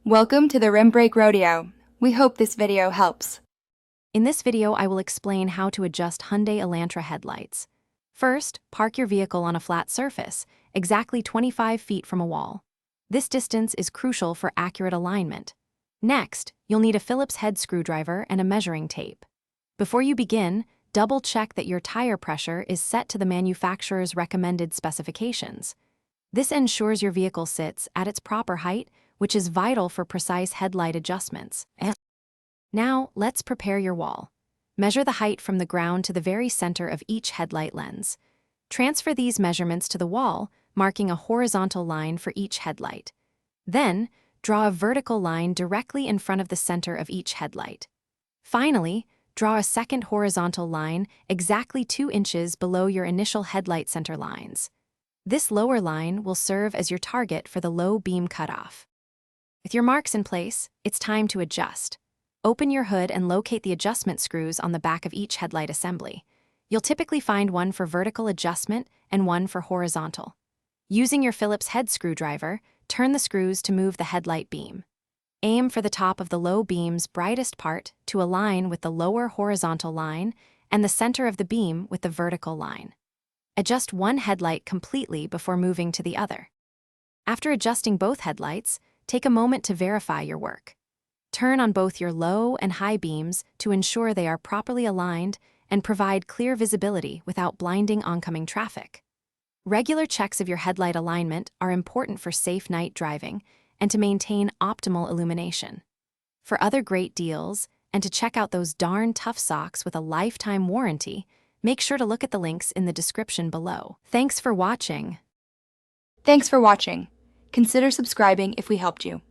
Welcome to the Rim Brake Rodeo. We hope this video helps. In this video, I will explain how to adjust Hyundai Elantra headlights. First, park your vehicle on a flat surface, exactly 25 feet from a wall. This distance is crucial for accurate alignment. Next, you'll need a Phillips head screwdriver and a measuring tape. Before you begin, double-check that your tire pressure is set to the manufacturer's recommended specifications. This ensures your vehicle sits at its proper height, which is vital for precise headlight adjustments. Now, let's prepare your wall. Measure the height from the ground to the very center of each headlight lens. Transfer these measurements to the wall, marking a horizontal line for each headlight. Then, draw a vertical line directly in front of the center of each headlight. Finally, draw a second horizontal line exactly 2 inches below your initial headlight center lines. This lower line will serve as your target for the low beam cutoff. With your marks in place, it's time to adjust. Open your hood and locate the adjustment screws on the back of each headlight assembly. You'll typically find one for vertical adjustment and one for horizontal. Using your Phillips head screwdriver, turn the screws to move the headlight beam. Aim for the top of the low beam's brightest part to align with the lower horizontal line and the center of the beam with the vertical line. Adjust one headlight completely before moving to the other. After adjusting both headlights, take a moment to verify your work. Turn on both your low and high beams to ensure they are properly aligned and provide clear visibility without blinding oncoming traffic. Regular checks of your headlight alignment are important for safe night driving and to maintain optimal illumination. For other great deals, and to check out those darn tough socks with a lifetime warranty, make sure to look at the links in the description below. Thanks for watching. Thanks for watching. Consider subscribing if we helped you.